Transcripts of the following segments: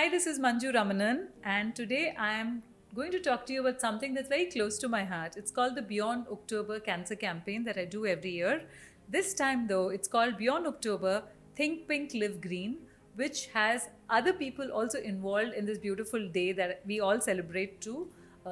Hi, this is Manju Ramanan, and today I am going to talk to you about something that's very close to my heart. It's called the Beyond October Cancer Campaign that I do every year. This time, though, it's called Beyond October Think Pink, Live Green, which has other people also involved in this beautiful day that we all celebrate to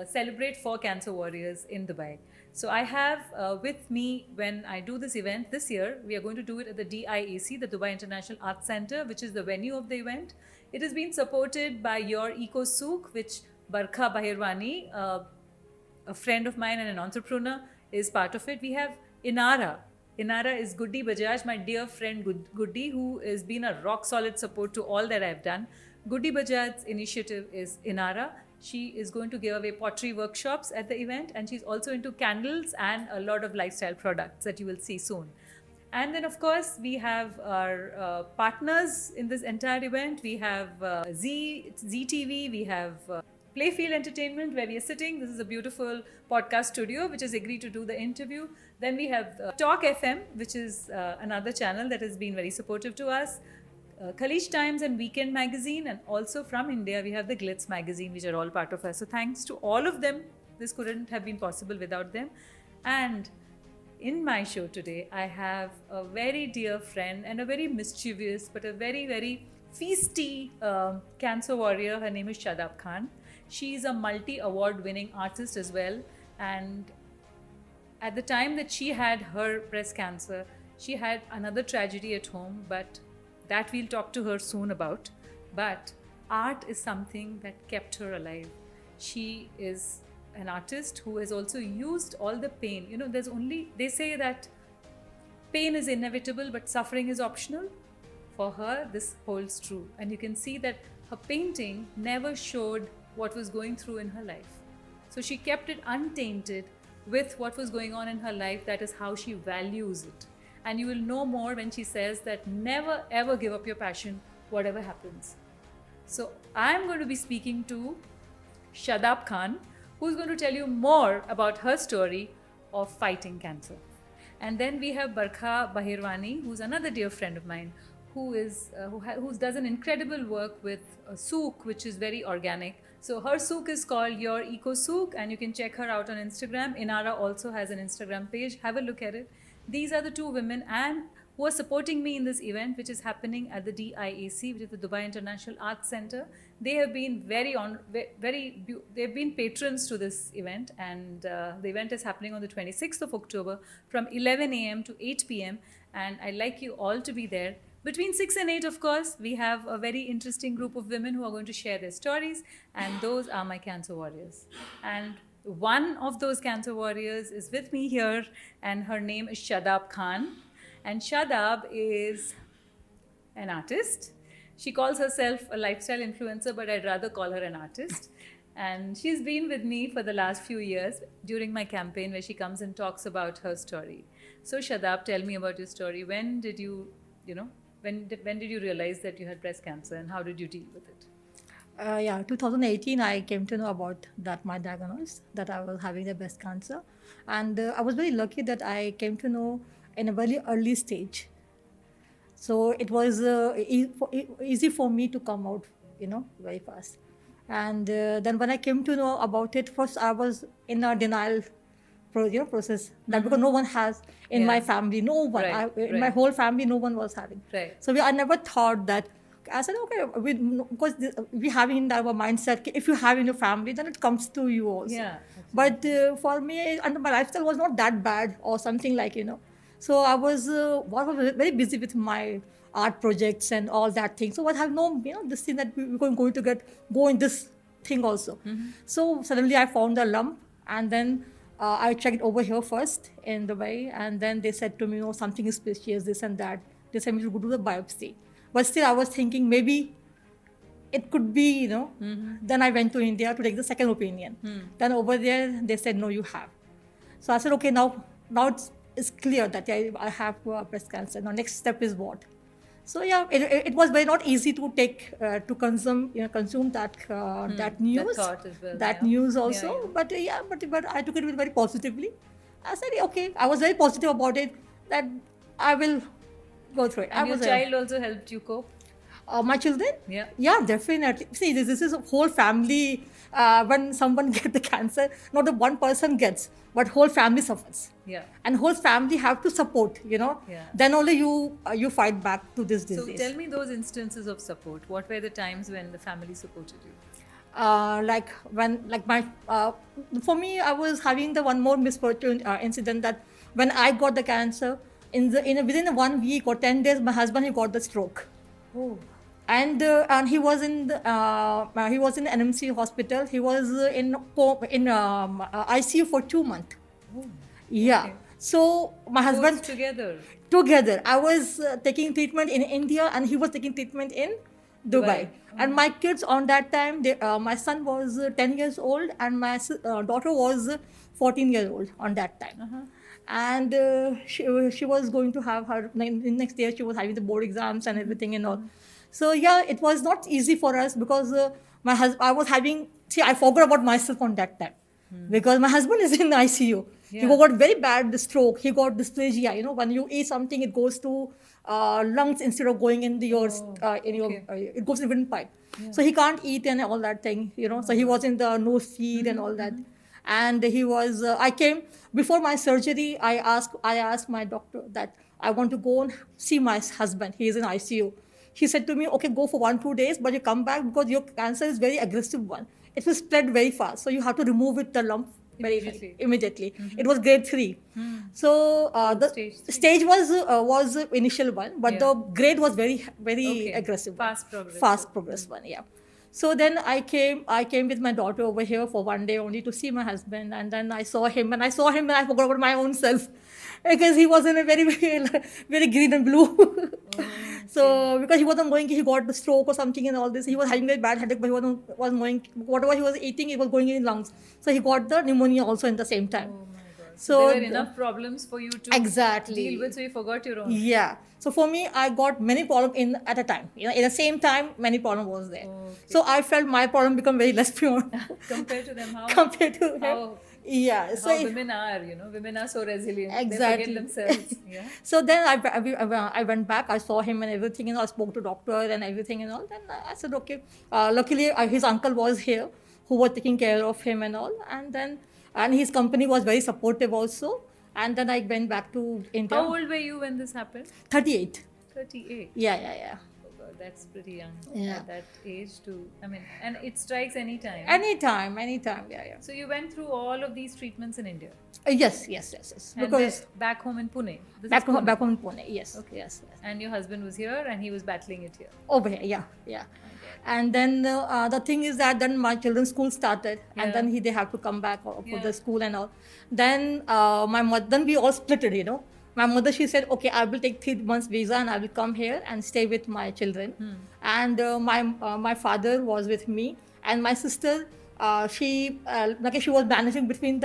celebrate for cancer warriors in Dubai. So I have with me when I do this event this year, we are going to do it at the DIAC, the Dubai International Arts Center, which is the venue of the event. It has been supported by Your Eco Souk, which Barkha Bahirwani, a friend of mine and an entrepreneur, is part of it. We have Inara. Inara is Goody Bajaj, my dear friend Goody, who has been a rock solid support to all that I've done. Goody Bajaj's initiative is Inara. She is going to give away pottery workshops at the event, and she's also into candles and a lot of lifestyle products that you will see soon. And then, of course, we have our partners in this entire event. We have ZTV, we have Playfield Entertainment, where we are sitting. This is a beautiful podcast studio which has agreed to do the interview. Then we have Talk FM, which is another channel that has been very supportive to us. Khalij Times and Weekend Magazine, and also from India we have the Glitz Magazine, which are all part of us. So thanks to all of them. This couldn't have been possible without them. And in my show today, I have a very dear friend and a very mischievous but a very, very feisty cancer warrior. Her name is Shadab Khan. She is a multi-award winning artist as well. And at the time that she had her breast cancer, she had another tragedy at home, but that we'll talk to her soon about. But art is something that kept her alive. She is an artist who has also used all the pain. You know, they say that pain is inevitable, but suffering is optional. For her, this holds true. And you can see that her painting never showed what was going through in her life. So she kept it untainted with what was going on in her life. That is how she values it. And you will know more when she says that never ever give up your passion, whatever happens. So I'm going to be speaking to Shadab Khan, who's going to tell you more about her story of fighting cancer. And then we have Barkha Bahirwani, who's another dear friend of mine, who does an incredible work with a souk, which is very organic. So her souk is called Your Eco Souk, and you can check her out on Instagram. Inara also has an Instagram page. Have a look at it. These are the two women and who are supporting me in this event, which is happening at the DIAC, which is the Dubai International Arts Center. They have been they've been patrons to this event, and the event is happening on the 26th of October from 11 a.m. to 8 p.m. And I'd like you all to be there. Between 6 and 8, of course, we have a very interesting group of women who are going to share their stories, and those are my cancer warriors. And one of those cancer warriors is with me here, and her name is Shadab Khan. And Shadab is an artist. She calls herself a lifestyle influencer, but I'd rather call her an artist. And she's been with me for the last few years during my campaign, where she comes and talks about her story. So Shadab, tell me about your story. When did you realize that you had breast cancer, and how did you deal with it? 2018, I came to know about that my diagnosis, that I was having the breast cancer. And I was very lucky that I came to know in a very early stage. So it was easy for me to come out, very fast. And then when I came to know about it, first I was in a denial process, that because no one has in my family, no one, in my whole family, no one was having. Right. So I never thought that. I said, okay, because we have in our mindset, if you have in your family, then it comes to you also. Yeah. But for me, and my lifestyle was not that bad or something like, So I was very busy with my art projects and all that thing. So I have no, this thing that we're going to go in this thing also. Mm-hmm. So suddenly I found a lump, and then I checked over here first in Dubai, and then they said to me, something is suspicious, this and that. They said me to go to the biopsy. But still I was thinking maybe it could be, Mm-hmm. Then I went to India to take the second opinion. Then over there, they said, no, you have. So I said, okay, now it's clear that I have breast cancer. Now next step is what? So it was very not easy to take to consume that that news, that thought as well, that news also. But I took it very positively. I said, okay, I was very positive about it, that I will go through it. And your child also helped you cope? My children? Yeah. Yeah, definitely. See, this is a whole family. When someone gets the cancer, not the one person gets, but whole family suffers. Yeah. And whole family have to support, Yeah. Then only you fight back to this So disease. tell me those instances of support. What were the times when the family supported you? Like when like my for me, I was having the one more misfortune incident, that when I got the cancer, within 1 week or 10 days, my husband, he got the stroke. Oh. And he was in he was in NMC hospital. He was in ICU for 2 months. Oh. Yeah. Okay. So my Both husband, together. I was taking treatment in India, and he was taking treatment in Dubai. And my kids on that time, my son was 10 years old, and my daughter was 14 years old on that time. And she was going to have her next year. She was having the board exams and everything and all. So yeah, it was not easy for us, because my husband, I was having. See, I forgot about myself on that time, because my husband is in the ICU. He Yeah. got very bad stroke. He got dysplasia. When you eat something, it goes to lungs instead of going in your it goes even pipe. So he can't eat and all that thing. So he was in the nose feed and all that. And he was. I came before my surgery. I asked my doctor that I want to go and see my husband. He is in ICU. He said to me, okay, go for 1-2 days, but you come back, because your cancer is very aggressive one. It will spread very fast. So you have to remove the lump immediately. It was grade 3. So the stage was initial one, but the grade was very Okay. aggressive. Fast Progress one, yeah. So then I came with my daughter over here for 1 day only to see my husband, and then I saw him and I forgot about my own self, because he was in a very, very green and blue. So because he got the stroke or something and all this. He was having a bad headache, but he wasn't going, whatever he was eating, it was going in lungs. So he got the pneumonia also in the same time. Oh my God. So there were enough problems for you to Exactly. deal with, so you forgot your own. Yeah. So for me, I got many problems at a time. In the same time, many problems was there. Okay. So I felt my problem become very less pure Compared to them, how compared to him. how, Yeah. how So women are, women are so resilient. Exactly. They forget themselves. Yeah. So then I went back. I saw him and everything, I spoke to doctor and everything and all. Then I said, okay. Luckily, his uncle was here, who was taking care of him and all. And his company was very supportive also. And then I went back to India. How old were you when this happened? 38. 38. Yeah. Oh God, that's pretty young. Yeah. At that age and it strikes any time. Anytime. Yeah. So you went through all of these treatments in India. Yes. And Because then back home in Pune. This back is Pune. home in Pune. Yes. Okay. Yes. And your husband was here and he was battling it here. Over here. Yeah. And then the thing is that then my children's school started, and Yeah. then they have to come back for Yeah. the school and all. Then then we all split it. My mother, she said, okay, I will take 3 months visa and I will come here and stay with my children. And my father was with me, and my sister, she was managing between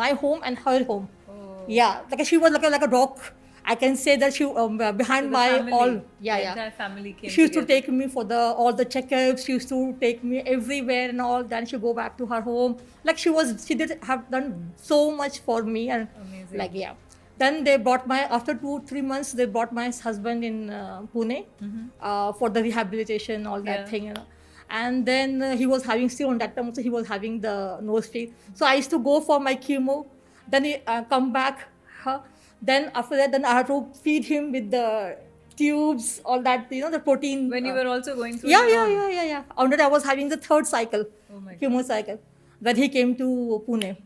my home and her home. Oh. Yeah, she was like a rock. I can say that she behind So the my family, all. the Yeah. entire family came She used to together. take me for all the checkups. She used to take me everywhere and all. Then she go back to her home. Like she did have done so much for me, and Amazing. Then they brought after 2-3 months, they brought my husband in Pune for the rehabilitation, all that Yeah. thing. And then he was having, still on that time also, he was having the nose feed. So I used to go for my chemo. Then he come back. Then after that, then I had to feed him with the tubes, all that, the protein. When you were also going through Yeah. your own. On that, I was having the 3rd cycle, Oh my God. chemo cycle. Then he came to Pune.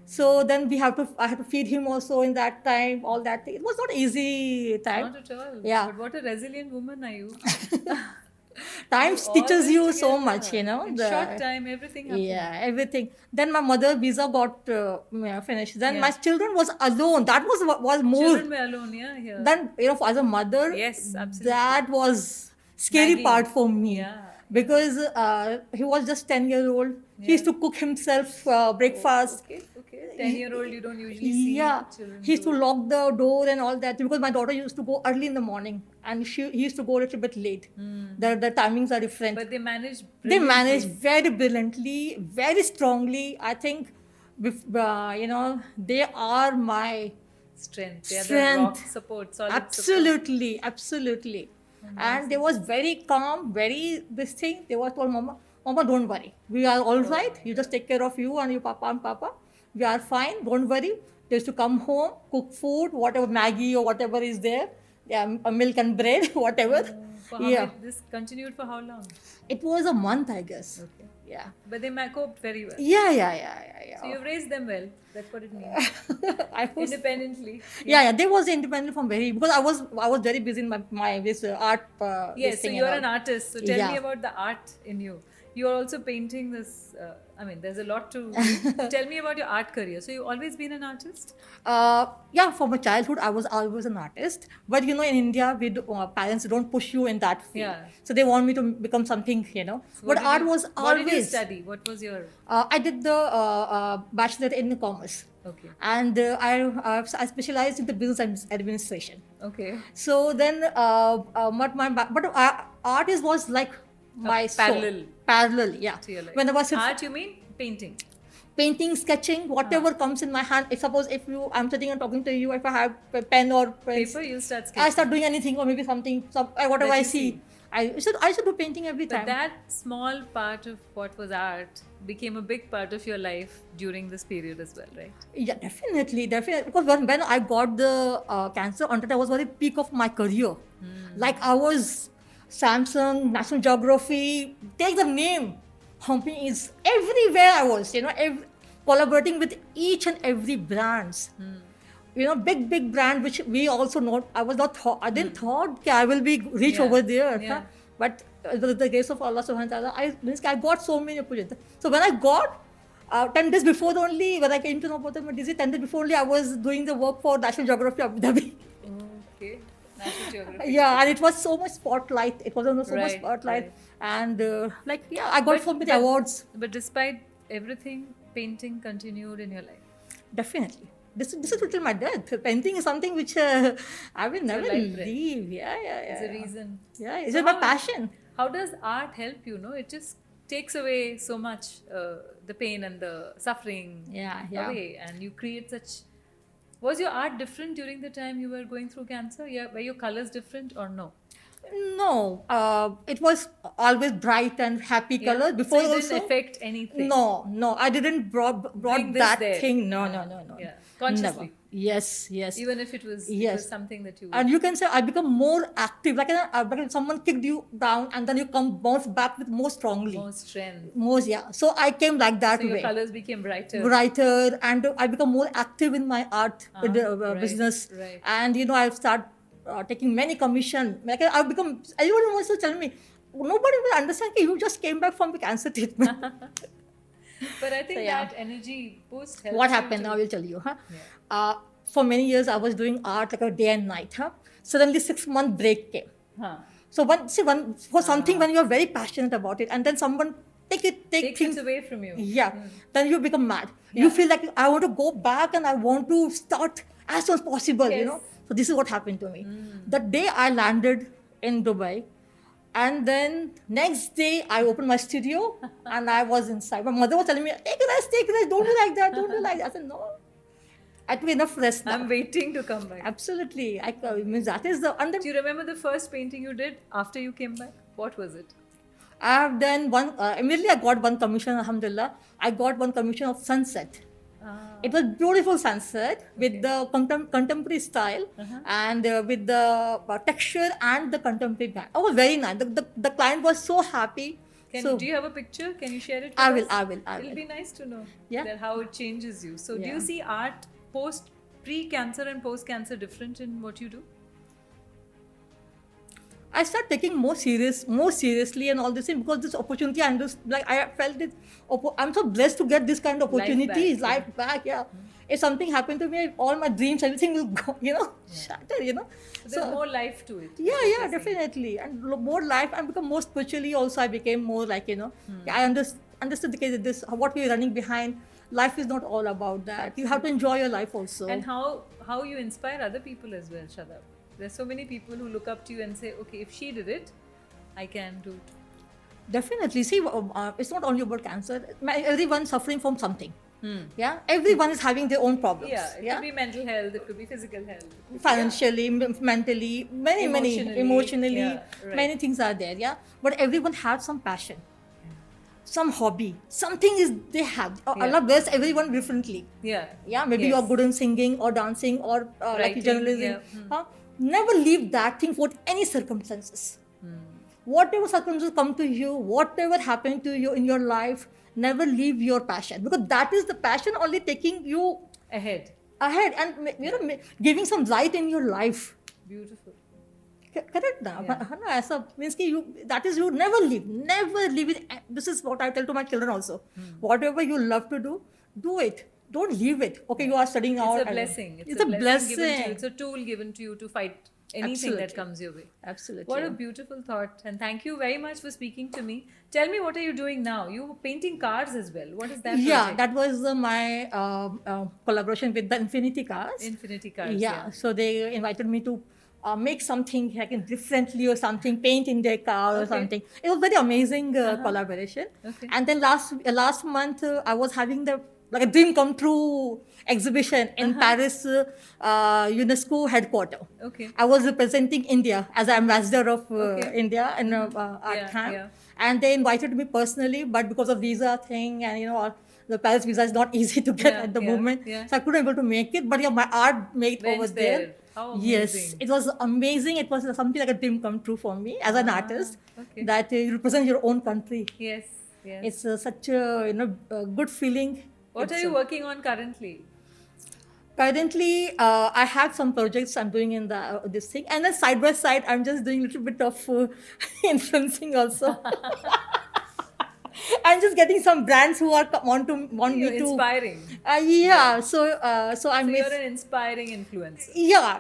So then I had to feed him also in that time, all that. It was not easy time. Not at all. Yeah. But what a resilient woman are you. Time all teaches this you so together. much, In short time, everything happened. Yeah, everything. Then my mother visa got finished. Then Yeah. my children was alone. That was more. Children were alone, yeah, here. Then as a mother, Yes, absolutely. that was scary Nagging. part for me. Yeah. Because he was just 10 years old. He used to cook himself breakfast. Okay. 10-year-old, you don't usually see Yeah, children. he used to do it. lock the door and all that, because my daughter used to go early in the morning, and he used to go a little bit late. The timings are different. But they managed They brilliantly. manage very brilliantly, very strongly. I think, they are my Strength. They are the strength. rock support, solid Absolutely. And they was very calm, very this thing. They was told, Mama, don't worry. We are all right. You just take care of you and your papa and papa. We are fine. Don't worry. They used to come home, cook food, whatever, Maggie or whatever is there. Yeah, milk and bread, whatever. This continued for how long? It was a month, I guess. Okay. Yeah. But they coped very well. Yeah. So you've raised them well. That's what it means. I was, Independently. yeah, they was independent from very, because I was very busy in my this art. Yes, this so thing you're and an all. artist. So tell Yeah. me about the art in you. You're also painting this. There's a lot to. Tell me about your art career. So you've always been an artist? Yeah, from my childhood, I was always an artist. But in India, parents don't push you in that field. Yeah. So they want me to become something, So But art was What did you always. study? What was your? I did the bachelor in commerce. Okay. And I specialized in the business administration. Okay. So then, art was like my soul. Parallel, yeah. To your life. When I was Art, you mean painting? painting, sketching, whatever comes in my hand. If suppose I'm sitting and talking to you, if I have a pen or pens, Paper, you start sketching. I start doing anything or maybe whatever That I you see. see. I should do painting every But time. that small part of what was art became a big part of your life during this period as well, right? Yeah, definitely. Because when I got the cancer, on that I was very peak of my career. Like I was Samsung, National Geography, take the name. Companies everywhere I was, collaborating with each and every brands. Big brand which we also know. I didn't thought okay, I will be reach Yeah, over there. yeah. But with the grace of Allah subhanahu wa ta'ala, I got so many opportunities. So when I got 10 days before only, when I came to know about my disease, 10 days before only, I was doing the work for National Geography Abu Dhabi. Okay. National Geography. Yeah, and it was so much spotlight. It was under so much Right, spotlight. right. And I got so many awards. But despite everything, painting continued in your life. Definitely. This is till my death. Painting is something which I will never life, right? leave. Yeah. It's a reason. Yeah, it's So just my how- passion. How does art help you? No, it just takes away so much the pain and the suffering Yeah. away, and you create such. Was your art different during the time you were going through cancer? Yeah, were your colors different or no? No, it was always bright and happy Yeah. colors. Before So it also, didn't affect anything. no, I didn't brought Bring this that there. thing. No. Yeah, consciously. Never. Yes. Even if it was Yes. something that you. And you can say I become more active. Like someone kicked you down, and then you bounce back with more strongly. more strength. Yeah. So I came like that So your way. colors became brighter. Brighter, and I become more active in my art right, business. right. And I start taking many commission. Like I become. Everyone wants to tell me. Nobody will understand. You just came back from the cancer treatment. But I think So, yeah. that energy boost helps. What you happened? to- I will tell you. Yeah. For many years, I was doing art like a day and night. Suddenly, 6-month break came. Huh. So for something when you are very passionate about it, and then someone take Takes things it away from you. Yeah, then you become mad. Yeah. You feel like I want to go back and I want to start as soon as possible. Yes. So this is what happened to me. The day I landed in Dubai, and then next day I opened my studio and I was inside. My mother was telling me, take a rest, don't do like that, don't do like that. I said, no, I took enough rest now. I'm waiting to come back. Absolutely. Means that is the. And then Do you remember the first painting you did after you came back? What was it? I have done one. Immediately, I got one commission. Alhamdulillah, I got one commission of sunset. It was beautiful sunset with the contemporary style and with the texture and the contemporary back. Oh, very nice. The client was so happy. Do you have a picture? Can you share it with I will. us? It'll be nice to know Yeah. how it changes you. So do Yeah. you see art pre-cancer and post-cancer different in what you do? I start taking more seriously and all this thing because this opportunity and this I felt it. I'm so blessed to get this kind of opportunities, life back. Yeah. If something happened to me, all my dreams, everything will go, shatter. So there's more life to it. Yeah, definitely, and more life. And become more spiritually. Also, I became more like I understood the case of this. What we're running behind. Life is not all about that. You have to enjoy your life also. And how you inspire other people as well, Shadab. There's so many people who look up to you and say, okay, if she did it, I can do it. Definitely. See, it's not only about cancer. Everyone suffering from something. Yeah, everyone is having their own problems. Yeah, it could be mental health, it could be physical health. Financially, mentally, many, emotionally, yeah, right. many things are there. Yeah, but everyone has some passion, some hobby, something is they have. Allah bless everyone differently. Yeah. Yeah, maybe you are good in singing or dancing or like Writing, journalism. yeah. Never leave that thing for any circumstances. Whatever circumstances come to you, whatever happened to you in your life, never leave your passion, because that is the passion only taking you Ahead. and giving some light in your life. Beautiful. Correct now. As a means you, that is, you never leave it. This is what I tell to my children also. Whatever you love to do it. Don't leave it. Okay, you are studying now. It's a blessing. It's a blessing. Given to you. It's a tool given to you to fight anything that comes your way. Absolutely. What a beautiful thought. And thank you very much for speaking to me. Tell me, what are you doing now? You were painting cars as well. What is that project? That was my collaboration with the Infinity Cars. Infinity Cars. Yeah. So they invited me to make something like differently or something, paint in their car or something. It was very amazing collaboration. Okay. And then last month I was having the like a dream come true exhibition in Paris UNESCO headquarters. Okay. I was representing India as an ambassador of India in art camp. Yeah. And they invited me personally, but because of visa thing and the Paris visa is not easy to get at the moment. Yeah. So I couldn't able to make it, but my art made Went over there. How amazing. Yes, it was amazing. It was something like a dream come true for me as an artist, that you represent your own country. Yes. It's such a good feeling. What are you working on currently? Currently, I have some projects I'm doing in this thing, and then side by side, I'm just doing a little bit of influencing also. I'm just getting some brands who are want me to inspiring. So I'm. You're an inspiring influencer.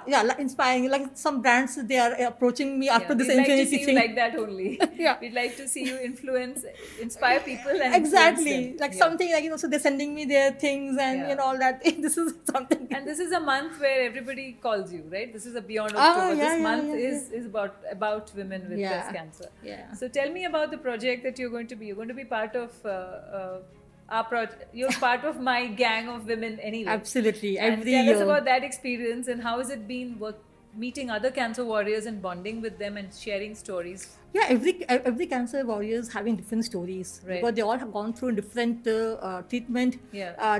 Like inspiring. Like some brands, they are approaching me after this We'd infinity like to see thing. you like that only. We'd like to see you inspire people and exactly influence them. like something like so they're sending me their things and all that. This is something. And this is a month where everybody calls you, right? This is a Beyond October. This month is about women with breast cancer. So tell me about the project that you're going to be. You're going to be part of our project. You're part of my gang of women anyway. Absolutely. And tell us about that experience and how has it been meeting other cancer warriors and bonding with them and sharing stories. Every cancer warrior is having different stories, because they all have gone through different treatment,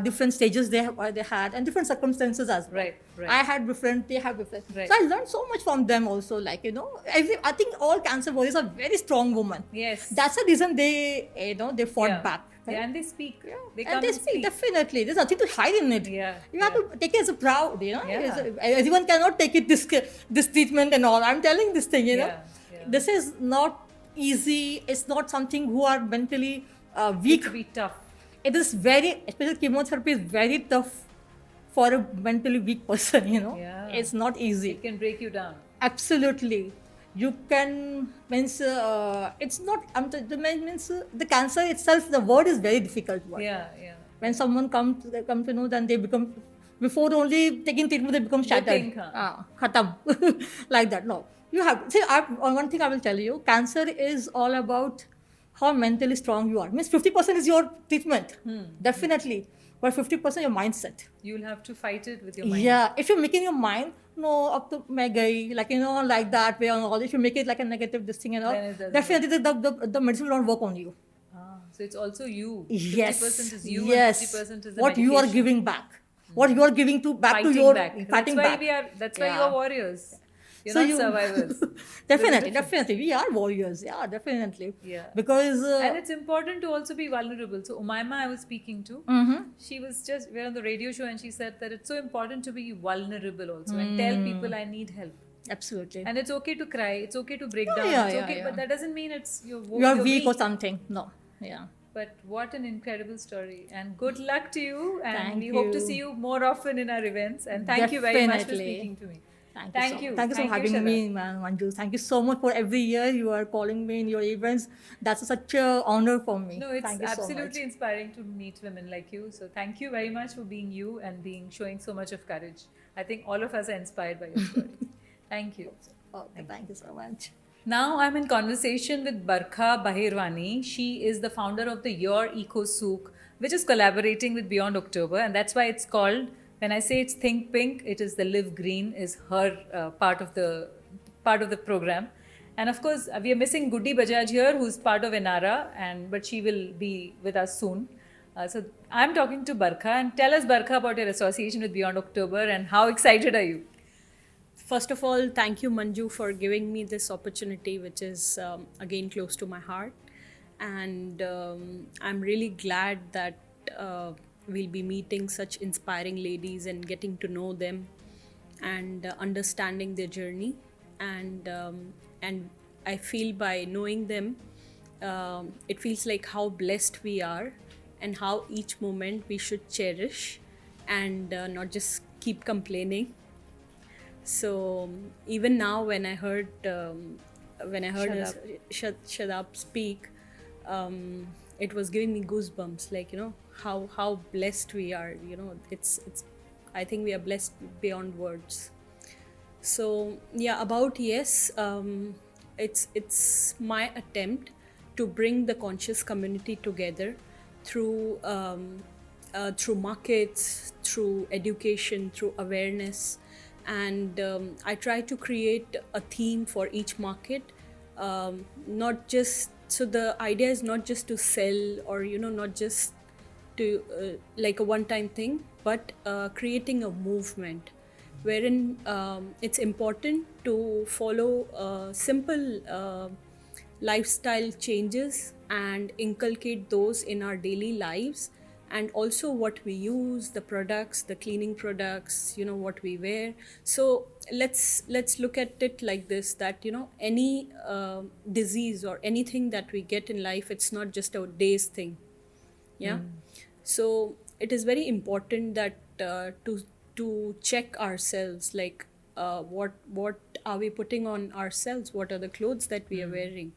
different stages they had, and different circumstances as well. I had different, they have different. So I learned so much from them also. Like I think all cancer warriors are very strong women. Yes, that's the reason they they fought back. And they speak. They come and they speak. Definitely, there's nothing to hide in it. You have to take it as a proud. Everyone cannot take it this treatment and all. I'm telling this thing. This is not easy. It's not something who are mentally weak. It's be tough. It is very, especially chemotherapy is very tough for a mentally weak person. It's not easy. It can break you down. Absolutely. You can it's not. The cancer itself. The word is very difficult word. When someone come to know, then they become, before only taking treatment, they become shattered. Khatam. Like that. No. You have, one thing I will tell you, cancer is all about how mentally strong you are. Means 50% is your treatment, definitely, but 50% your mindset. You'll have to fight it with your mind. If you're making your mind, no, up to magai, like like that way and all. If you make it like a negative this thing and all, definitely the medicine will not work on you. So it's also you. Yes. 50% is you. Yes. And 50% is the what medication. You are giving back. What you are giving back to your fighting back. That's why you are warriors. You're not survivors. Definitely. We are warriors. Definitely. Because... and it's important to also be vulnerable. So Umaima I was speaking to, she was we're on the radio show and she said that it's so important to be vulnerable also and tell people I need help. Absolutely. And it's okay to cry. It's okay to break down. It's okay, but that doesn't mean you're weak or something. No. But what an incredible story. And good luck to you. And we hope to see you more often in our events. And thank you very much for speaking to me. Thank you. Thank you for having me, Manju. Thank you so much for every year you are calling me in your events. That's such an honor for me. No, it's absolutely inspiring to meet women like you. So thank you very much for being you and showing so much of courage. I think all of us are inspired by your story. Thank you. Thank you so much. Now I'm in conversation with Barkha Bahirwani. She is the founder of the Your Eco Souk, which is collaborating with Beyond October, and that's why it's called. When I say it's Think Pink, it is the Live Green is her part of the program, and of course we are missing Goody Bajaj here, who's part of Enara, but she will be with us soon. So I'm talking to Barkha, and tell us, Barkha, about your association with Beyond October and how excited are you? First of all, thank you, Manju, for giving me this opportunity, which is again close to my heart. And I'm really glad that we'll be meeting such inspiring ladies and getting to know them and understanding their journey. And I feel by knowing them, it feels like how blessed we are and how each moment we should cherish and not just keep complaining. So even now, when I heard Shadab speak, it was giving me goosebumps. Like, how blessed we are. It's I think we are blessed beyond words. So yeah, about yes, it's my attempt to bring the conscious community together through through markets, through education, through awareness. And I try to create a theme for each market, not just, so the idea is not just to sell or not just to like a one-time thing, but creating a movement wherein it's important to follow simple lifestyle changes and inculcate those in our daily lives, and also what we use, the products, the cleaning products, what we wear. So let's look at it like this, that any disease or anything that we get in life, it's not just a day's thing. Yeah. So it is very important that to check ourselves, like what are we putting on ourselves, what are the clothes that we are wearing,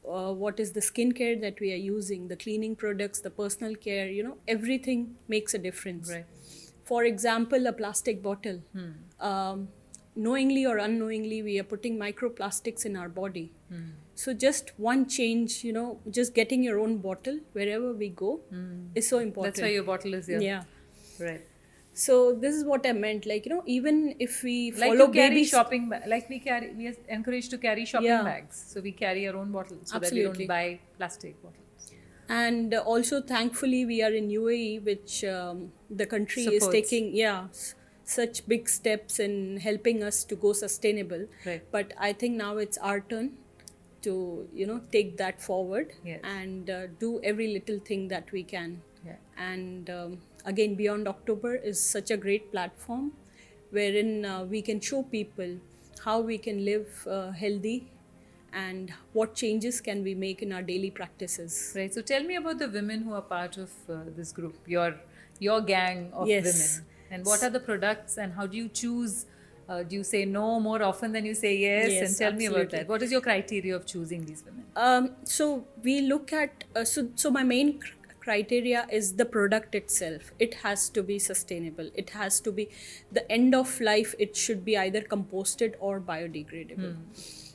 what is the skincare that we are using, the cleaning products, the personal care, everything makes a difference. Right. For example, a plastic bottle. Knowingly or unknowingly, we are putting microplastics in our body. So just one change, just getting your own bottle wherever we go is so important. That's why your bottle is here. Yeah. Right. So this is what I meant, like, even if we Like follow to carry baby shopping like we are encouraged to carry shopping Yeah. bags, so we carry our own bottles so that Absolutely. we don't buy plastic bottles. And also thankfully we are in UAE, which the country is Supports. taking such big steps in helping us to go sustainable. Right. But I think now it's our turn to take that forward. Yes. And do every little thing that we can. Yeah. And again, Beyond October is such a great platform wherein we can show people how we can live healthy and what changes can we make in our daily practices. Right. So tell me about the women who are part of this group, your gang of Yes. women, and what are the products and how do you choose? Do you say no more often than you say yes? Yes, And tell me about absolutely. that. What is your criteria of choosing these women? So we look at so my main criteria is the product itself. It has to be sustainable. It has to be the end of life. It should be either composted or biodegradable.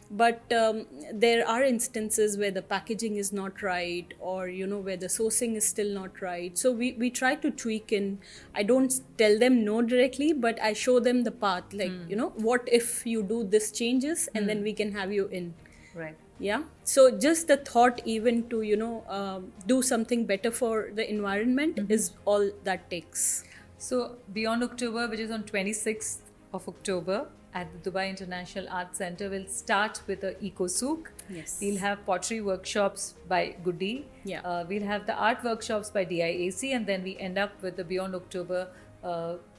But there are instances where the packaging is not right, or where the sourcing is still not right. So we try to tweak in. I don't tell them no directly, but I show them the path, like what if you do this changes, and then we can have you in. Right. Yeah. So just the thought even to do something better for the environment is all that takes. So Beyond October, which is on 26th of October at the Dubai International Arts Center, will start with a eco souk. Yes. We'll have pottery workshops by Goody. Yeah. We'll have the art workshops by DIAC, and then we end up with the Beyond October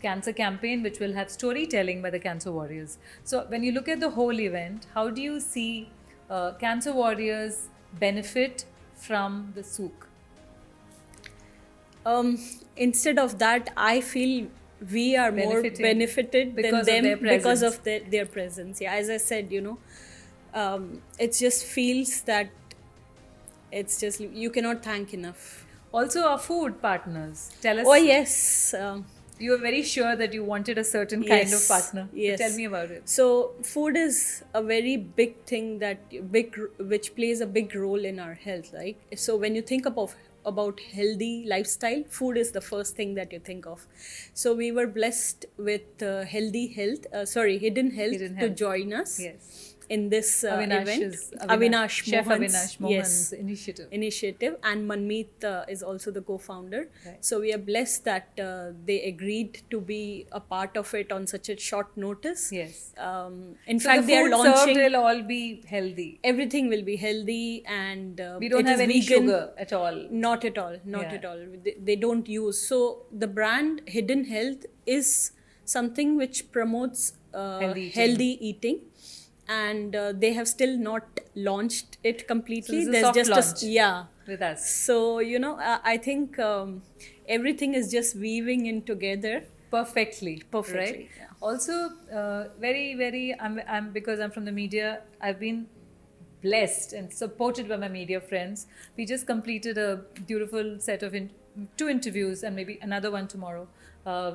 cancer campaign, which will have storytelling by the cancer warriors. So when you look at the whole event, how do you see cancer warriors benefit from the souk? Instead of that, I feel we are more Benefiting benefited because than of them their because presence. of their presence. Yeah, as I said, it just feels that it's just, you cannot thank enough. Also, our food partners. Tell us. Oh yes. You were very sure that you wanted a certain kind of Yes, partner. yes. So tell me about it. So food is a very big thing which plays a big role in our health, right? So when you think about healthy lifestyle, food is the first thing that you think of. So we were blessed with Hidden Health Hidden to Health. join us Yes. in this event. Chef Mohan's, Avinash Mohan's yes, initiative. and Manmeet is also the co-founder. Right. So we are blessed that they agreed to be a part of it on such a short notice. Yes. In So fact, the they are food launching. served will all be healthy. Everything will be healthy, and We don't it have is any vegan. sugar at all. Not at all. Not Yeah. at all. They don't use. So the brand Hidden Health is something which promotes Healthy eating. And they have still not launched it completely. So this is a soft launch yeah. with us. So I think everything is just weaving in together Perfectly. perfectly. Right? Yeah. Also, I'm because I'm from the media, I've been blessed and supported by my media friends. We just completed a beautiful set of 2 interviews and maybe another one tomorrow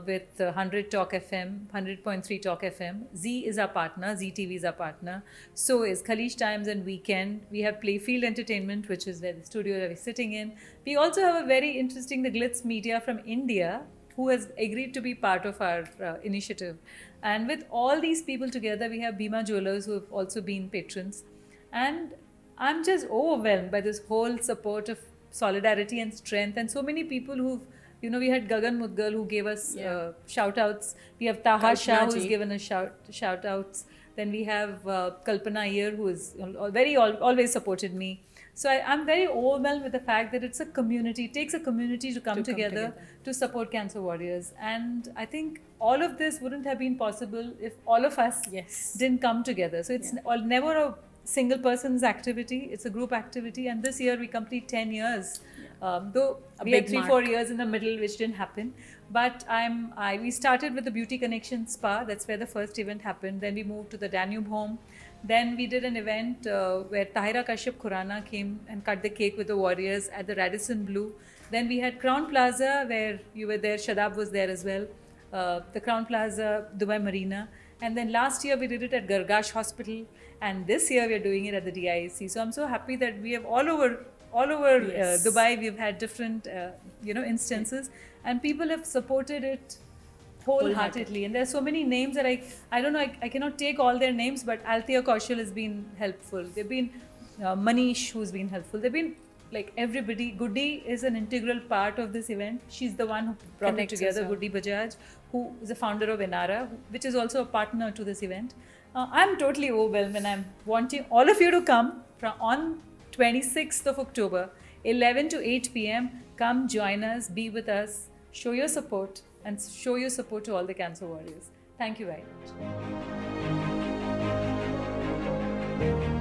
with 100 Talk FM, 100.3 Talk FM. Z is our partner, ZTV is our partner. So is Khaleej Times and Weekend. We have Playfield Entertainment, which is where the studio that we're sitting in. We also have a very interesting, the Glitz Media from India, who has agreed to be part of our initiative. And with all these people together, we have Bima Jewelers, who have also been patrons. And I'm just overwhelmed by this whole support of solidarity and strength, and so many people who've, we had Gagan Mudgal who gave us shout outs. We have Taha Shah who's given us shout outs. Then we have Kalpana Iyer, who is always supported me. So I'm very overwhelmed with the fact that it's a community. It takes a community to come together to support cancer warriors. And I think all of this wouldn't have been possible if all of us didn't come together. So it's never a single person's activity, it's a group activity. And this year we complete 10 years. Though we had 3-4 years in the middle which didn't happen. But we started with the Beauty Connection Spa. That's where the first event happened. Then we moved to the Danube Home. Then we did an event where Tahira Kashyap Khurana came and cut the cake with the warriors at the Radisson Blu. Then we had Crowne Plaza, where you were there, Shadab was there as well. The Crowne Plaza, Dubai Marina. And then last year we did it at Gargash Hospital. And this year we are doing it at the DIC. So I'm so happy that we have all over Dubai, we've had different instances, and people have supported it wholeheartedly. And there are so many names that I don't know, I cannot take all their names, but Althea Kaushal has been helpful. There've been Manish, who's been helpful. There've been like everybody. Goody is an integral part of this event. She's the one who brought it together. Goody Bajaj, who is the founder of Enara, which is also a partner to this event. I'm totally overwhelmed, and I'm wanting all of you to come on 26th of October, 11 to 8 p.m. Come join us, be with us, show your support, and show your support to all the cancer warriors. Thank you very much.